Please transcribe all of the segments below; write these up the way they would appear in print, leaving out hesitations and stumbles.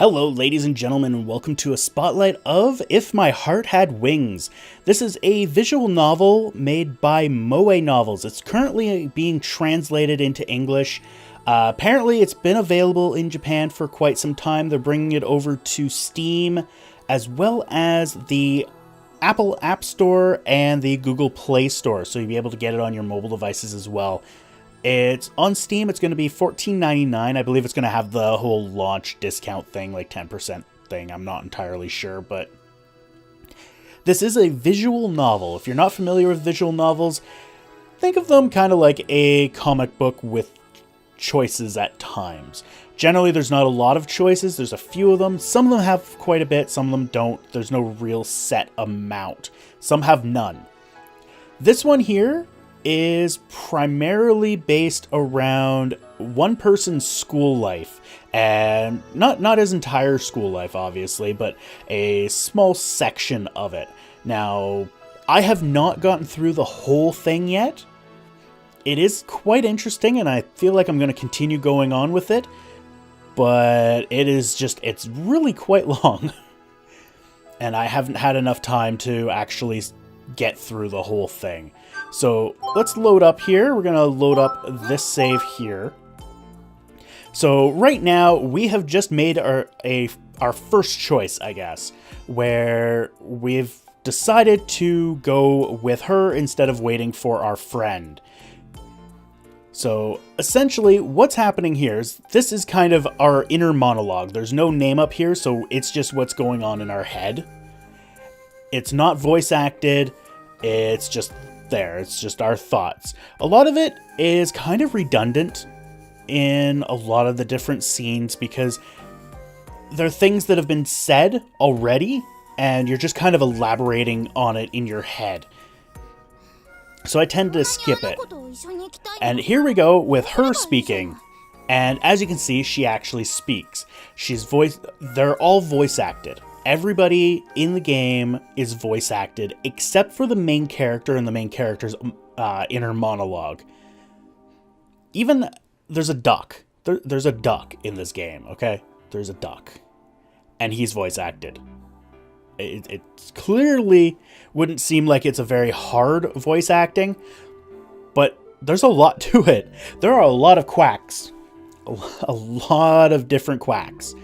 Hello, ladies and gentlemen, and welcome to a spotlight of If My Heart Had Wings. This is a visual novel made by Moe Novels. It's currently being translated into English. Apparently, it's been available in Japan for quite some time. They're bringing it over to Steam, as well as the Apple App Store and the Google Play Store, so you'll be able to get it on your mobile devices as well. It's on Steam. It's going to be $14.99. I believe it's going to have the whole launch discount thing, like 10% thing. I'm not entirely sure, but this is a visual novel. If you're not familiar with visual novels, think of them kind of like a comic book with choices at times. Generally, there's not a lot of choices. There's a few of them. Some of them have quite a bit. Some of them don't. There's no real set amount. Some have none. This one here is primarily based around one person's school life, and not his entire school life, obviously, but a small section of it. Now, I have not gotten through the whole thing yet. It is quite interesting, and I feel like I'm going to continue going on with it, but it's really quite long, and I haven't had enough time to actually get through the whole thing. So let's load up here. We're going to load up this save here. So right now we have just made our first choice, I guess, where we've decided to go with her instead of waiting for our friend. So essentially what's happening here is this is kind of our inner monologue. There's no name up here, so it's just what's going on in our head. It's not voice acted. It's just there. It's just our thoughts. A lot of it is kind of redundant in a lot of the different scenes because there are things that have been said already and you're just kind of elaborating on it in your head. So I tend to skip it. And here we go with her speaking. And as you can see, she actually speaks. They're all voice acted. Everybody in the game is voice acted, except for the main character and the main character's inner monologue. Even there's a duck. There's a duck in this game, okay? There's a duck. And he's voice acted. It clearly wouldn't seem like it's a very hard voice acting, but there's a lot to it. There are a lot of quacks. A lot of different quacks.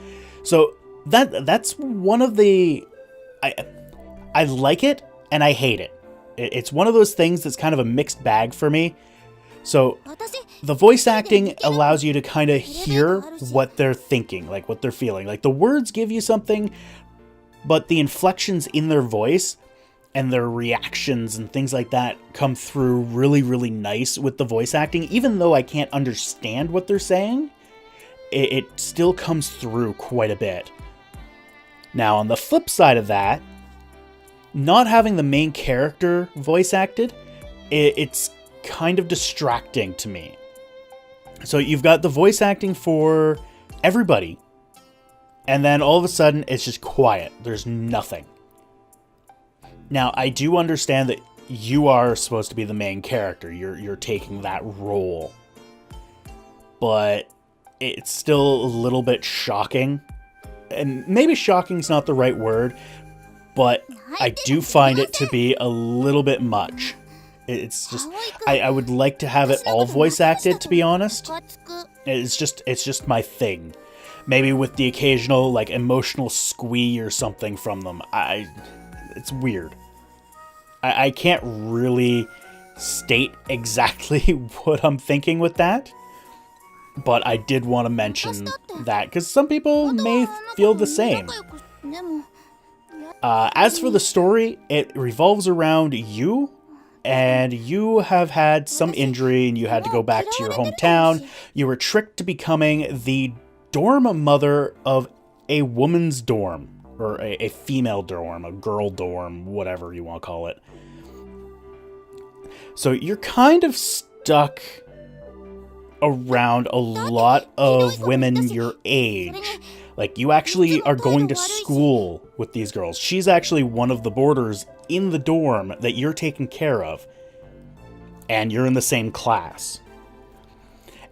So that's one of the... I like it and I hate it. It's one of those things that's kind of a mixed bag for me. So the voice acting allows you to kind of hear what they're thinking, like what they're feeling. Like the words give you something, but the inflections in their voice and their reactions and things like that come through really, really nice with the voice acting. Even though I can't understand what they're saying, it still comes through quite a bit. Now, on the flip side of that, not having the main character voice acted, it's kind of distracting to me. So you've got the voice acting for everybody, and then all of a sudden it's just quiet. There's nothing. Now, I do understand that you are supposed to be the main character. You're taking that role. But it's still a little bit shocking. And maybe shocking's not the right word, but I do find it to be a little bit much. It's just, I would like to have it all voice acted, to be honest. It's just my thing. Maybe with the occasional, like, emotional squee or something from them. It's weird. I can't really state exactly what I'm thinking with that. But I did want to mention that, because some people may feel the same. As for the story, it revolves around you, and you have had some injury, and you had to go back to your hometown. You were tricked to becoming the dorm mother of a woman's dorm, or a female dorm, a girl dorm, whatever you want to call it. So you're kind of stuck around a lot of women your age. Like, you actually are going to school with these girls. She's actually one of the boarders in the dorm that you're taking care of. And you're in the same class.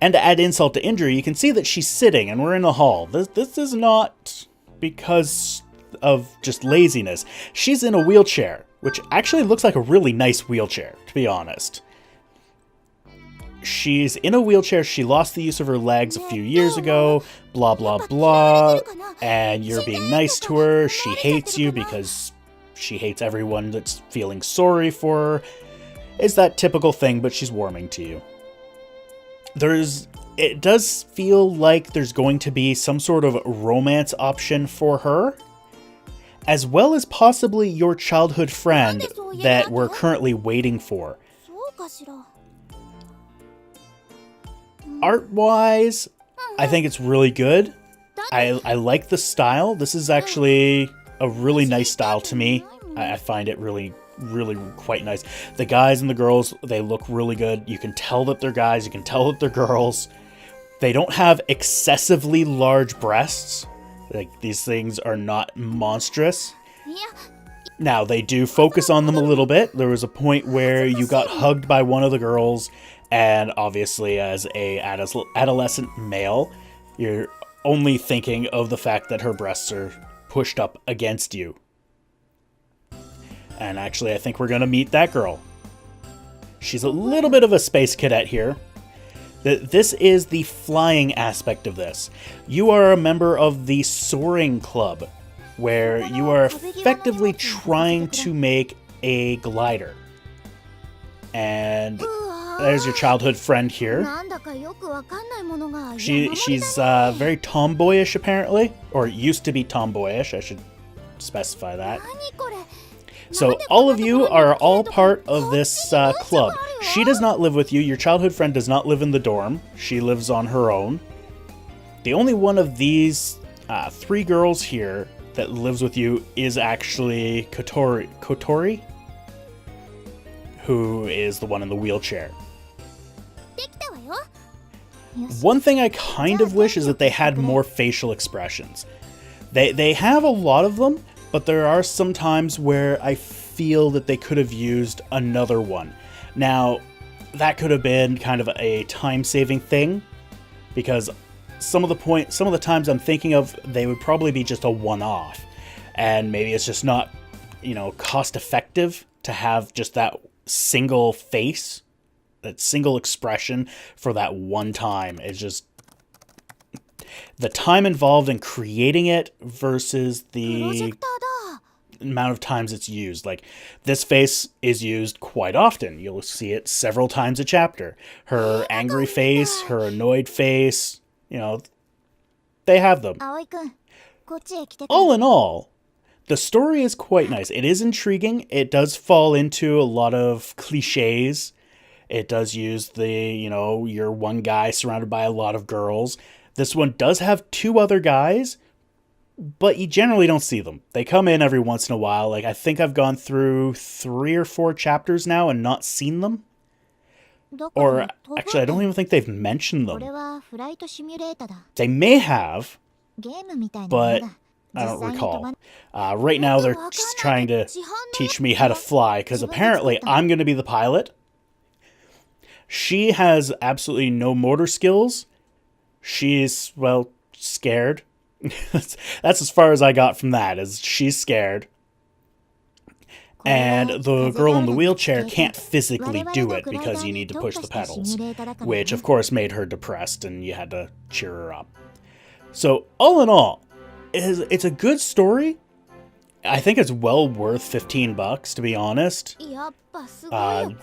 And to add insult to injury, you can see that she's sitting, and we're in the hall. This is not because of just laziness. She's in a wheelchair, which actually looks like a really nice wheelchair, to be honest. She's in a wheelchair, she lost the use of her legs a few years ago, blah blah blah, and you're being nice to her, she hates you because she hates everyone that's feeling sorry for her. It's that typical thing, but she's warming to you. It does feel like there's going to be some sort of romance option for her, as well as possibly your childhood friend that we're currently waiting for. Art-wise, I think it's really good. I like the style. This is actually a really nice style to me. I find it really quite nice. The guys and the girls, they look really good. You can tell that they're guys, you can tell that they're girls. They don't have excessively large breasts. Like, these things are not monstrous. Now, they do focus on them a little bit. There was a point where you got hugged by one of the girls, and obviously as a adolescent male, you're only thinking of the fact that her breasts are pushed up against you. And actually, I think we're going to meet that girl. She's a little bit of a space cadet here. This is the flying aspect of this. You are a member of the soaring club, where you are effectively trying to make a glider. And there's your childhood friend here. She's very tomboyish, apparently. Or used to be tomboyish, I should specify that. So all of you are all part of this club. She does not live with you. Your childhood friend does not live in the dorm. She lives on her own. The only one of these 3 girls here that lives with you is actually Kotori, who is the one in the wheelchair. One thing I kind of wish is that they had more facial expressions. They have a lot of them, but there are some times where I feel that they could have used another one. Now, that could have been kind of a time-saving thing, because some of the times I'm thinking of, they would probably be just a one-off, and maybe it's just not, cost-effective to have just that single face, that single expression for that one time. It's just the time involved in creating it versus the amount of times it's used. Like, this face is used quite often. You'll see it several times a chapter. Her angry face, her annoyed face, they have them. All in all, the story is quite nice. It is intriguing. It does fall into a lot of cliches. It does use the, you're one guy surrounded by a lot of girls. This one does have 2 other guys, but you generally don't see them. They come in every once in a while. Like, I think I've gone through 3 or 4 chapters now and not seen them. Or, actually, I don't even think they've mentioned them. They may have, but I don't recall. Right now, they're just trying to teach me how to fly, because apparently I'm going to be the pilot. She has absolutely no motor skills. She's, scared. That's as far as I got from that, is she's scared. And the girl in the wheelchair can't physically do it because you need to push the pedals, which of course made her depressed and you had to cheer her up. So all in all, it's a good story. I think it's well worth $15, to be honest.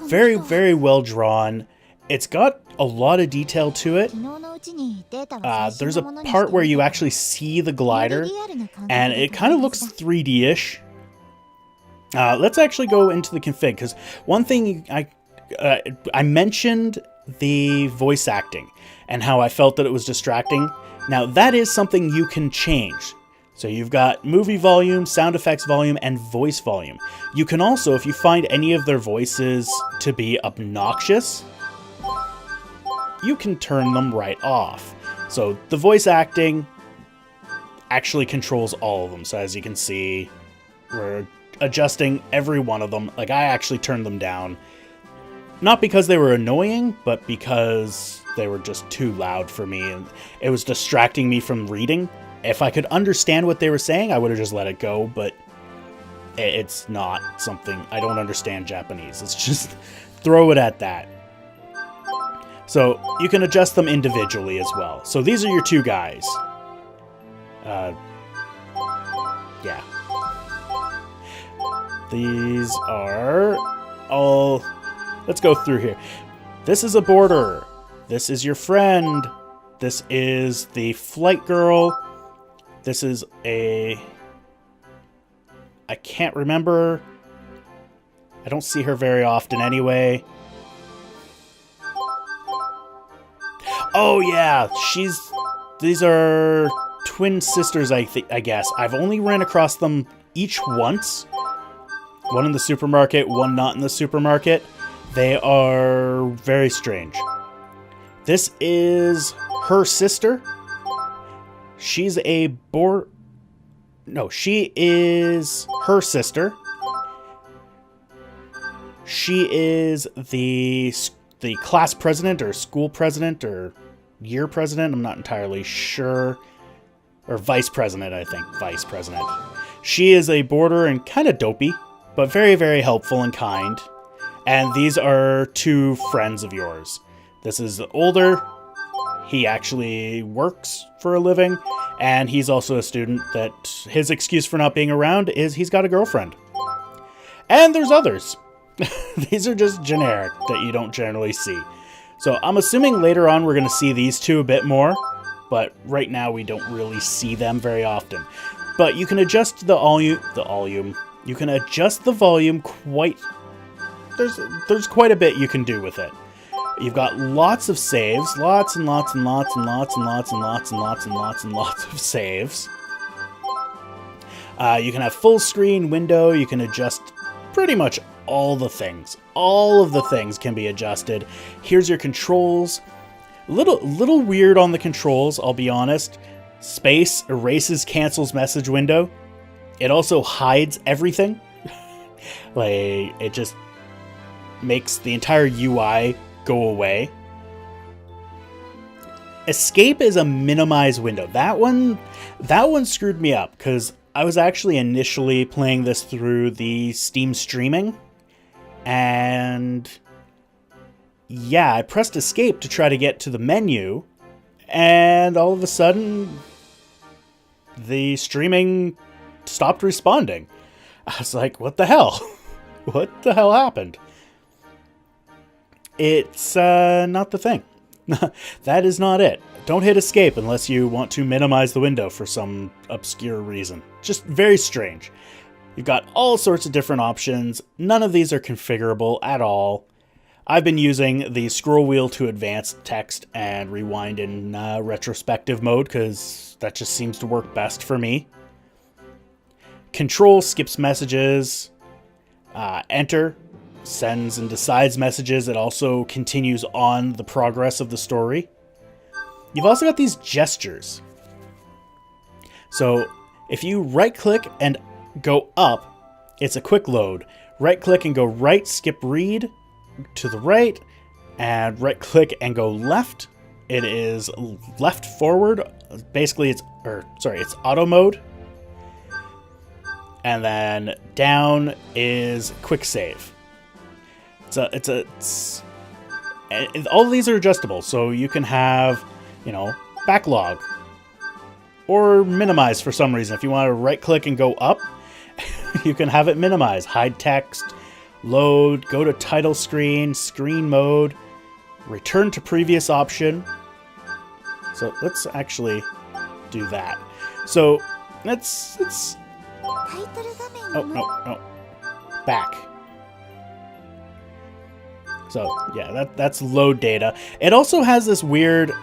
Very, very well drawn. It's got a lot of detail to it. There's a part where you actually see the glider, and it kind of looks 3D-ish. Let's actually go into the config, because one thing I mentioned the voice acting and how I felt that it was distracting. Now, that is something you can change. So you've got movie volume, sound effects volume, and voice volume. You can also, if you find any of their voices to be obnoxious, you can turn them right off. So the voice acting actually controls all of them. So as you can see, we're adjusting every one of them. Like, I actually turned them down. Not because they were annoying, but because they were just too loud for me, and it was distracting me from reading. If I could understand what they were saying, I would have just let it go, but it's not something... I don't understand Japanese. It's just throw it at that. So you can adjust them individually as well. So these are your two guys. Yeah. These are all... Let's go through here. This is a boarder. This is your friend. This is the flight girl. This is a... I can't remember. I don't see her very often anyway. Oh yeah, these are twin sisters, I guess. I've only ran across them each once. One in the supermarket, one not in the supermarket. They are very strange. This is her sister. She's a No, she is her sister. She is the class president or school president or year president. I'm not entirely sure. Or vice president, I think. Vice president. She is a boarder and kind of dopey, but very, very helpful and kind. And these are two friends of yours. This is older. He actually works for a living, and he's also a student that his excuse for not being around is he's got a girlfriend. And there's others. These are just generic that you don't generally see. So I'm assuming later on we're going to see these two a bit more, but right now we don't really see them very often. But you can adjust the volume. You can adjust the volume quite... There's quite a bit you can do with it. You've got lots of saves, lots and lots and lots and lots and lots and lots and lots and lots and lots of saves. You can have full screen window. You can adjust pretty much all the things. All of the things can be adjusted. Here's your controls. Little weird on the controls, I'll be honest. Space erases, cancels message window. It also hides everything. Like, it just makes the entire UI go away. Escape is a minimize window. That one screwed me up because I was actually initially playing this through the Steam streaming, and yeah, I pressed escape to try to get to the menu, and all of a sudden the streaming stopped responding. I was like, what the hell? What the hell happened? It's not the thing. That is not it. Don't hit escape unless you want to minimize the window for some obscure reason. Just very strange. You've got all sorts of different options. None of these are configurable at all. I've been using the scroll wheel to advance text and rewind in retrospective mode because that just seems to work best for me. Control skips messages. Enter sends and decides messages. It also continues on the progress of the story. You've also got these gestures. So if you right click and go up, it's a quick load. Right click and go right, skip read to the right, and right click and go left. It is left forward. Basically it's auto mode. And then down is quick save. All of these are adjustable, so you can have, backlog or minimize for some reason. If you want to right click and go up, you can have it minimize, hide text, load, go to title screen, screen mode, return to previous option. So let's actually do that. So let's oh, no. Back. So, yeah, that's load data. It also has this weird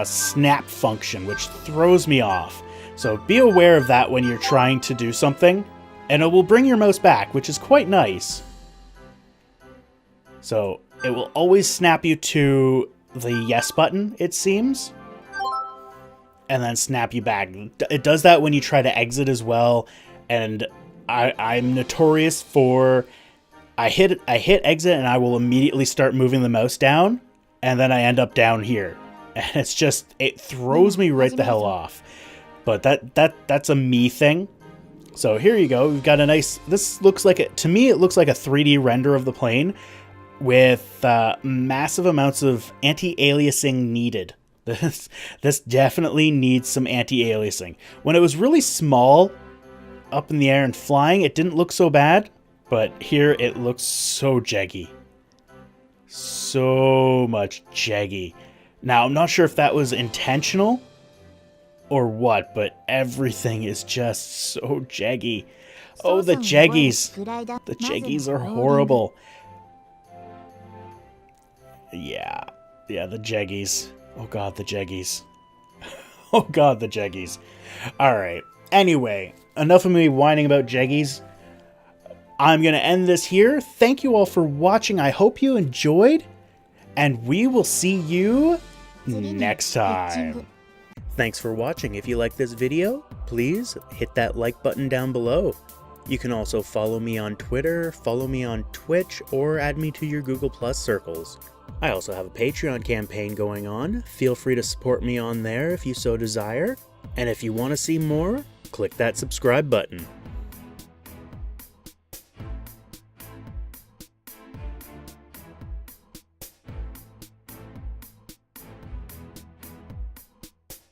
snap function, which throws me off. So be aware of that when you're trying to do something, and it will bring your mouse back, which is quite nice. So it will always snap you to the yes button, it seems, and then snap you back. It does that when you try to exit as well, and I'm notorious for... I hit exit and I will immediately start moving the mouse down, and then I end up down here. And it's just, it throws me right the hell off. but that's a me thing. So here you go. We've got a nice, this looks like, to me, it looks like a 3D render of the plane with massive amounts of anti-aliasing needed. This definitely needs some anti-aliasing. When it was really small up in the air and flying, it didn't look so bad, but here it looks so jaggy. So much jaggy. Now, I'm not sure if that was intentional or what, but everything is just so jaggy. Oh, the jaggies. The jaggies are horrible. Yeah, the jaggies. Oh god, the jaggies. Oh god, the jaggies. Alright, anyway, enough of me whining about jaggies. I'm going to end this here. Thank you all for watching. I hope you enjoyed, and we will see you next time. Thanks for watching. If you like this video, please hit that like button down below. You can also follow me on Twitter, follow me on Twitch, or add me to your Google Plus circles. I also have a Patreon campaign going on. Feel free to support me on there if you so desire. And if you want to see more, click that subscribe button.